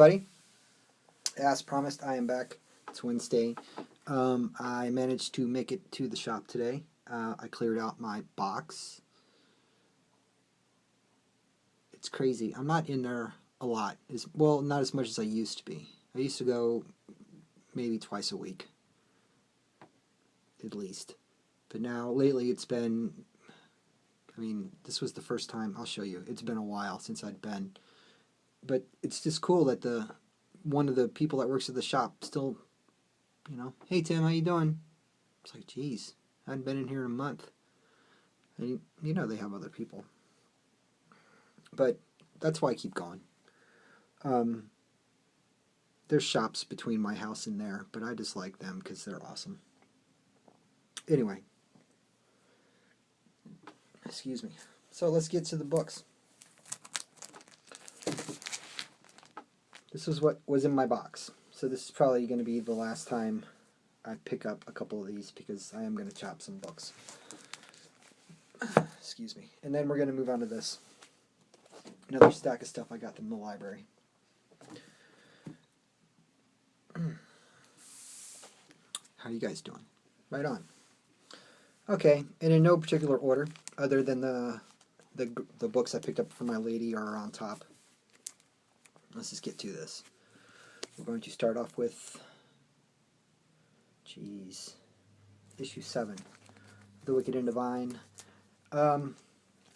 Buddy, as promised, I am back. It's Wednesday. I managed to make it to the shop today. I cleared out my box. It's crazy. I'm not in there a lot. Well, not as much as I used to be. I used to go maybe twice a week, at least. But now, lately, it's been. This was the first time. I'll show you. It's been a while since I'd been. But it's just cool that one of the people that works at the shop still, hey Tim, how you doing? It's like, geez, I hadn't been in here in a month. And they have other people. But that's why I keep going. There's shops between my house and there, but I just like them because they're awesome. Anyway, excuse me. So let's get to the books. This is what was in my box. So this is probably going to be the last time I pick up a couple of these because I am going to chop some books. Excuse me. And then we're going to move on to this. Another stack of stuff I got from the library. How you guys doing? Right on. Okay, and in no particular order, other than the books I picked up for my lady are on top. Let's just get to this. We're going to start off with, issue 7, The Wicked and Divine. I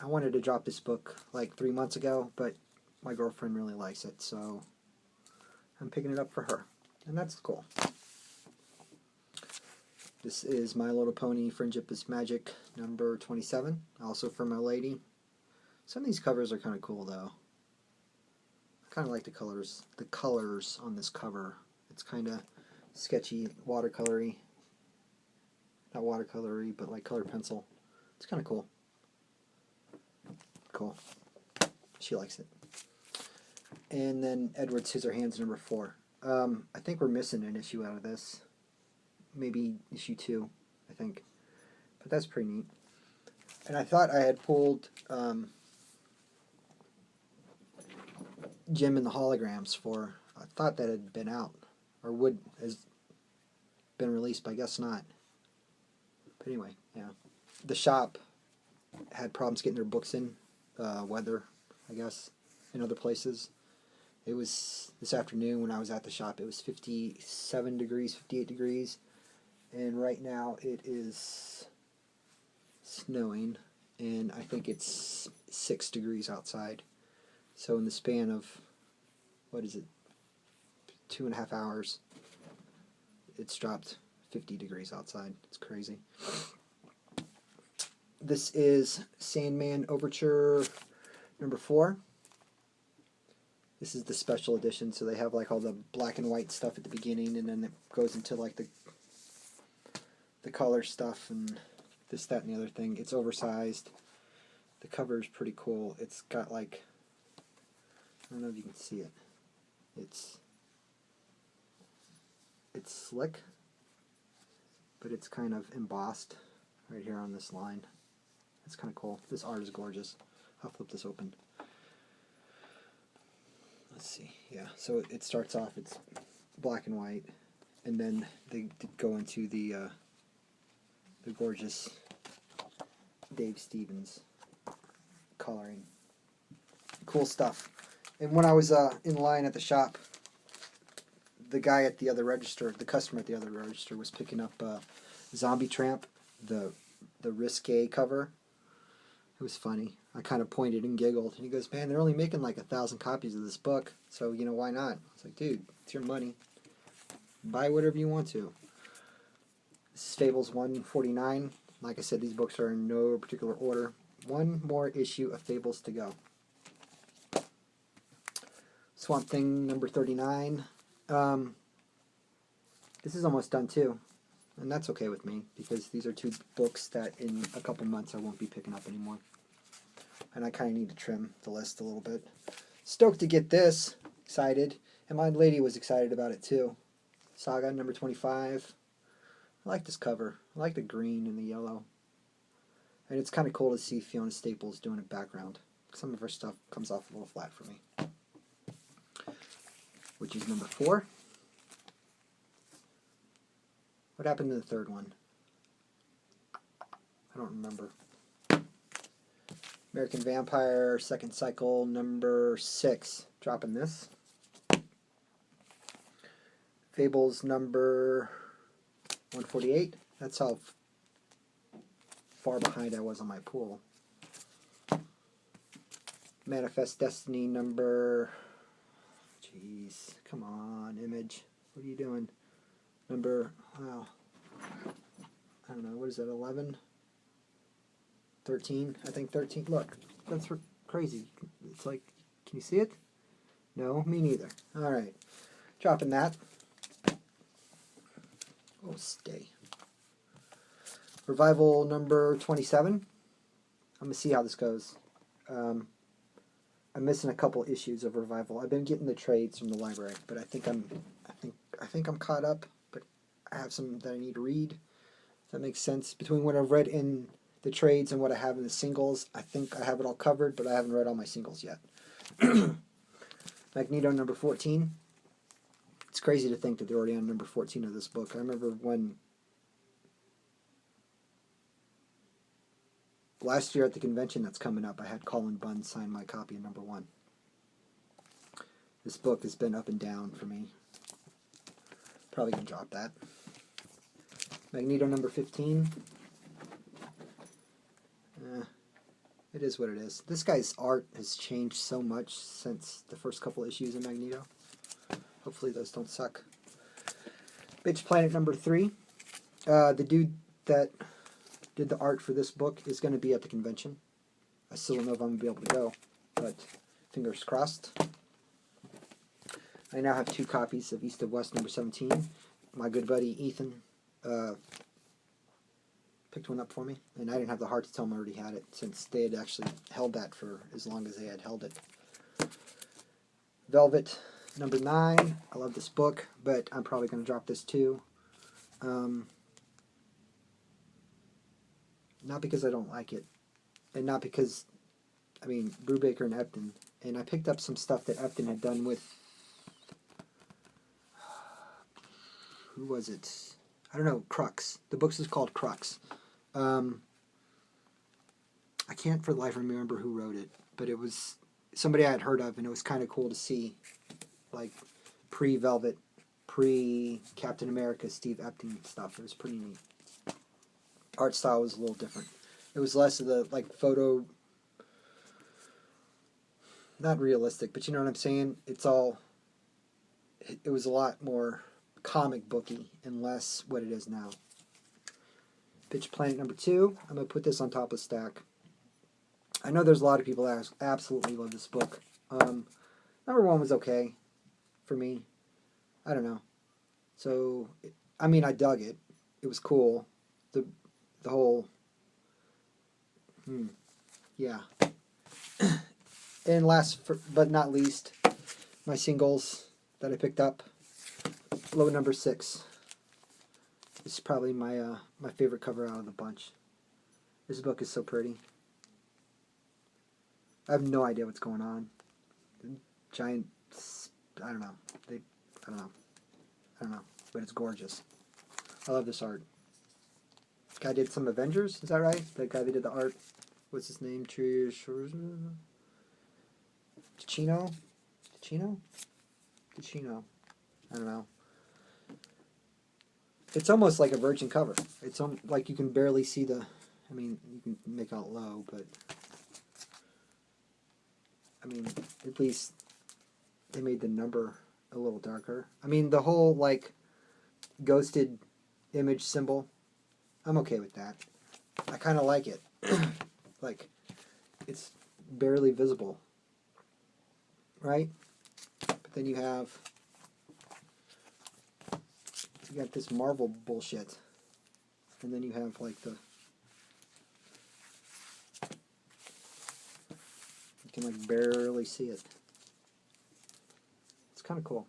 wanted to drop this book like 3 months ago, but my girlfriend really likes it, so I'm picking it up for her, and that's cool. This is My Little Pony Friendship is Magic number 27, also for my lady. Some of these covers are kind of cool, though. I kind of like the colors on this cover. It's kind of sketchy, watercolory. Not watercolory, but like colored pencil. It's kind of cool. Cool. She likes it. And then Edward Scissorhands number 4. I think we're missing an issue out of this. Maybe issue 2, I think. But that's pretty neat. And I thought I had pulled Jim and the Holograms for. I thought that had been out, or has been released, but I guess not. But anyway, yeah. The shop had problems getting their books in. Weather, I guess, in other places. It was this afternoon when I was at the shop. It was 57 degrees, 58 degrees. And right now it is snowing, and I think it's 6 degrees outside. So in the span of, 2.5 hours, it's dropped 50 degrees outside. It's crazy. This is Sandman Overture number 4. This is the special edition, so they have like all the black and white stuff at the beginning, and then it goes into like the color stuff and this, that, and the other thing. It's oversized. The cover is pretty cool. It's got like, I don't know if you can see it. It's slick, but it's kind of embossed right here on this line. It's kind of cool. This art is gorgeous. I'll flip this open. Let's see. Yeah, so it starts off, it's black and white, and then they go into the gorgeous Dave Stevens coloring. Cool stuff. And when I was in line at the shop, the guy at the other register, the customer at the other register, was picking up Zombie Tramp, the risque cover. It was funny. I kind of pointed and giggled. And he goes, man, they're only making like 1,000 copies of this book, so, why not? I was like, dude, it's your money. Buy whatever you want to. This is Fables 149. Like I said, these books are in no particular order. One more issue of Fables to go. Swamp Thing number 39. This is almost done too. And that's okay with me, because these are 2 books that in a couple months I won't be picking up anymore. And I kind of need to trim the list a little bit. Stoked to get this. Excited. And my lady was excited about it too. Saga number 25. I like this cover. I like the green and the yellow. And it's kind of cool to see Fiona Staples doing a background. Some of her stuff comes off a little flat for me. which is number 4. What happened to the third one? I don't remember. American Vampire, second cycle, number 6. Dropping this. Fables number 148. That's how far behind I was on my pool. Manifest Destiny number... Jeez, come on, Image. What are you doing? Number, wow, I don't know, what is that, 11? 13? I think 13. Look, that's crazy. It's like, can you see it? No, me neither. Alright, dropping that. Oh, stay. Revival number 27. I'm going to see how this goes. I'm missing a couple issues of Revival. I've been getting the trades from the library, but I think I'm caught up, but I have some that I need to read. If that makes sense. Between what I've read in the trades and what I have in the singles, I think I have it all covered, but I haven't read all my singles yet. Magneto number 14. It's crazy to think that they're already on number 14 of this book. I remember when last year at the convention that's coming up, I had Colin Bunn sign my copy of number 1. This book has been up and down for me. Probably going to drop that. Magneto number 15. It is what it is. This guy's art has changed so much since the first couple issues of Magneto. Hopefully those don't suck. Bitch Planet number 3. The dude that did the art for this book is going to be at the convention. I still don't know if I'm going to be able to go, but fingers crossed. I now have 2 copies of East of West number 17. My good buddy Ethan picked one up for me, and I didn't have the heart to tell him I already had it, since they had actually held that for as long as they had held it. Velvet number 9. I love this book, but I'm probably going to drop this too. Not because I don't like it, and not because, I mean, Brubaker and Epton, and I picked up some stuff that Epton had done with, who was it? I don't know, Crux. The book is called Crux. I can't for the life remember who wrote it, but it was somebody I had heard of, and it was kind of cool to see, like, pre-Velvet, pre-Captain America, Steve Epting stuff. It was pretty neat. Art style was a little different. It was less of the, like, photo, not realistic, but you know what I'm saying? It's all, it was a lot more comic booky and less what it is now. Bitch Planet number 2. I'm going to put this on top of the stack. I know there's a lot of people that absolutely love this book. Number 1 was okay for me. I don't know. So, I mean, I dug it. It was cool. The whole, yeah. And last but not least, my singles that I picked up. Low number 6. This is probably my my favorite cover out of the bunch. This book is so pretty. I have no idea what's going on. The giant, I don't know. I don't know. But it's gorgeous. I love this art. This guy did some Avengers, is that right? The guy that did the art. What's his name? Ticino? I don't know. It's almost like a virgin cover. It's like you can barely see the, I mean, you can make out low, but I mean, at least they made the number a little darker. I mean, the whole, like, ghosted image symbol, I'm okay with that. I kind of like it. Like, it's barely visible. Right? But then you got this Marvel bullshit. And then you have, like, you can, like, barely see it. It's kind of cool.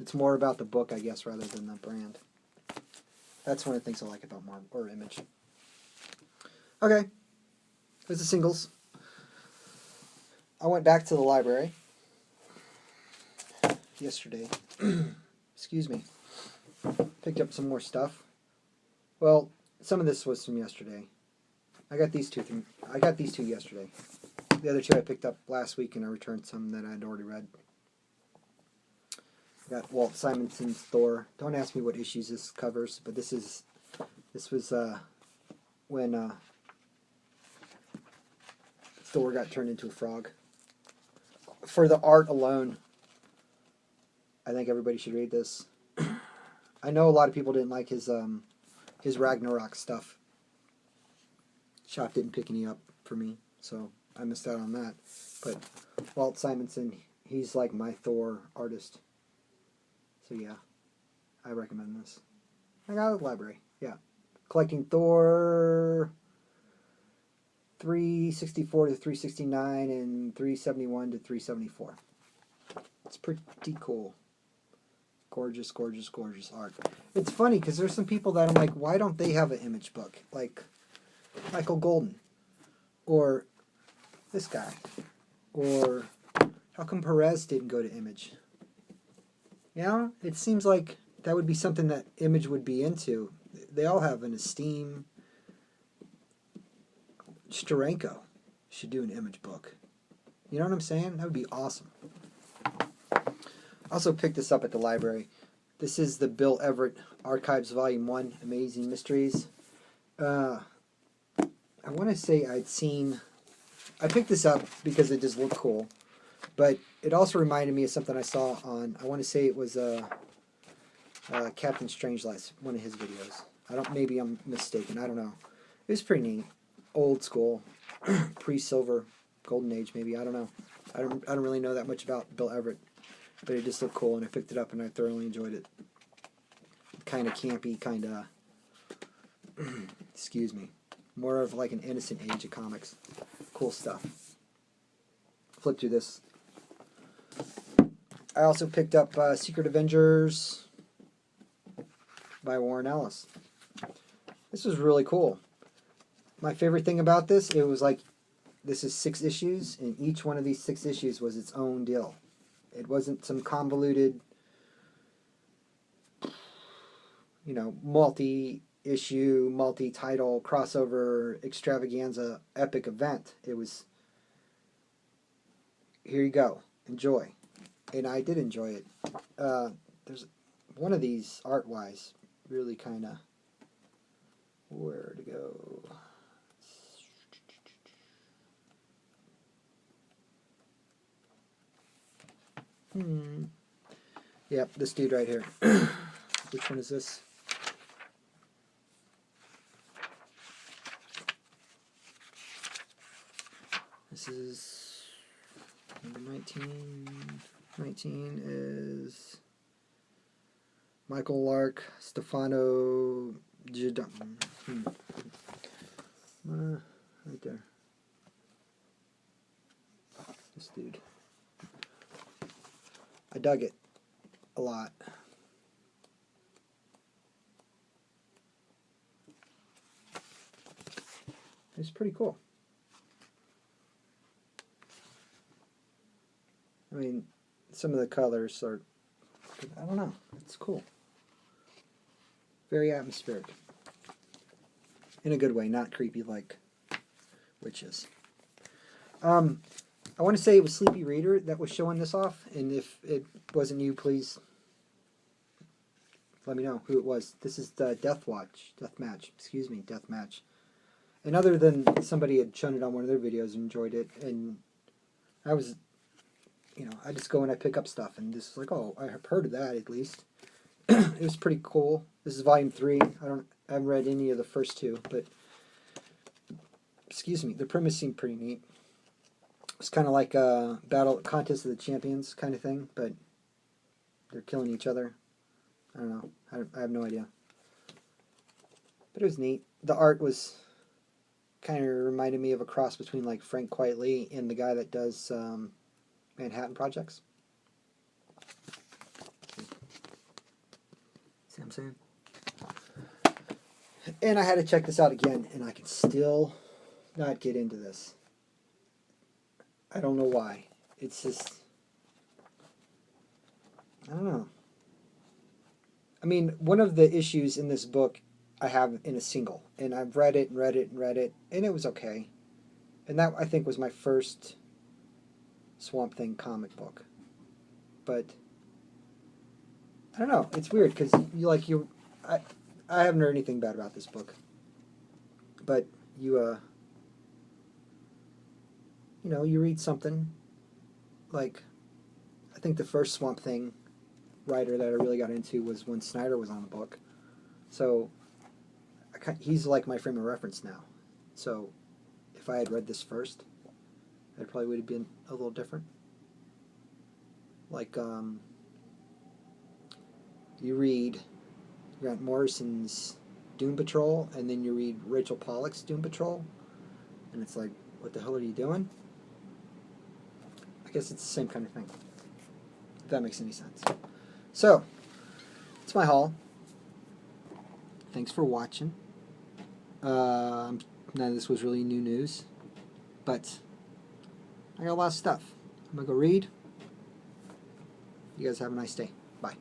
It's more about the book, I guess, rather than the brand. That's one of the things I like about Marvel, or Image. Okay. There's the singles. I went back to the library. yesterday. Excuse me. Picked up some more stuff. Well, some of this was from yesterday. I got these two yesterday. The other two I picked up last week, and I returned some that I'd already read. I got Walt Simonson's Thor. Don't ask me what issues this covers, but this was when Thor got turned into a frog. For the art alone, I think everybody should read this. I know a lot of people didn't like his Ragnarok stuff. Shop didn't pick any up for me, so I missed out on that. But Walt Simonson, he's like my Thor artist. So yeah, I recommend this. I got it at the library, yeah. Collecting Thor 364 to 369 and 371 to 374. It's pretty cool. Gorgeous, gorgeous, gorgeous art. It's funny because there's some people that I'm like, why don't they have an Image book? Like Michael Golden. Or this guy. Or how come Perez didn't go to Image? You know, it seems like that would be something that Image would be into. They all have an esteem. Steranko should do an Image book. You know what I'm saying? That would be awesome. I also picked this up at the library. This is the Bill Everett Archives Volume 1, Amazing Mysteries. I want to say I picked this up because it just looked cool, but it also reminded me of something I saw on, I want to say it was Captain Strangelove, one of his videos. Maybe I'm mistaken, I don't know. It was pretty neat. Old school, pre-silver, golden age maybe, I don't know. I don't really know that much about Bill Everett. But it just looked cool, and I picked it up, and I thoroughly enjoyed it. Kind of campy, kind of, excuse me, more of like an innocent age of comics. Cool stuff. Flip through this. I also picked up Secret Avengers by Warren Ellis. This was really cool. My favorite thing about this, it was like, this is 6 issues, and each one of these 6 issues was its own deal. It wasn't some convoluted, you know, multi-issue, multi-title, crossover, extravaganza, epic event. It was, here you go, enjoy. And I did enjoy it. There's one of these, art-wise, really kind of, where to go? Yep, this dude right here. Which one is this? This is number 19. 19 is Michael Lark, Stefano Giordano. Right there. This dude. I dug it a lot. It's pretty cool. I mean, some of the colors are, I don't know, it's cool. Very atmospheric. In a good way, not creepy like witches. I want to say it was Sleepy Reader that was showing this off, and if it wasn't you, please let me know who it was. This is the Death Match. And other than somebody had shown it on one of their videos and enjoyed it, and I was, you know, I just go and I pick up stuff, and this is like, oh, I have heard of that at least. It was pretty cool. This is volume 3. I haven't read any of the first 2, but excuse me, the premise seemed pretty neat. It's kind of like a contest of the champions kind of thing, but they're killing each other. I don't know. I have no idea. But it was neat. The art was kind of reminded me of a cross between like Frank Quitely and the guy that does Manhattan Projects. See what I'm saying? And I had to check this out again, and I can still not get into this. I don't know why. It's just, mean, one of the issues in this book I have in a single, and I've read it and read it and read it, and it was okay. And that, I think, was my first Swamp Thing comic book. But I don't know. It's weird because I haven't heard anything bad about this book. But you you read something like, I think the first Swamp Thing writer that I really got into was when Snyder was on the book. So he's like my frame of reference now. So if I had read this first, it probably would have been a little different. Like, you read Grant Morrison's Doom Patrol, and then you read Rachel Pollack's Doom Patrol, and it's like, what the hell are you doing? I guess it's the same kind of thing, if that makes any sense. So, it's my haul. Thanks for watching. None of this was really new news, but I got a lot of stuff. I'm going to go read. You guys have a nice day. Bye.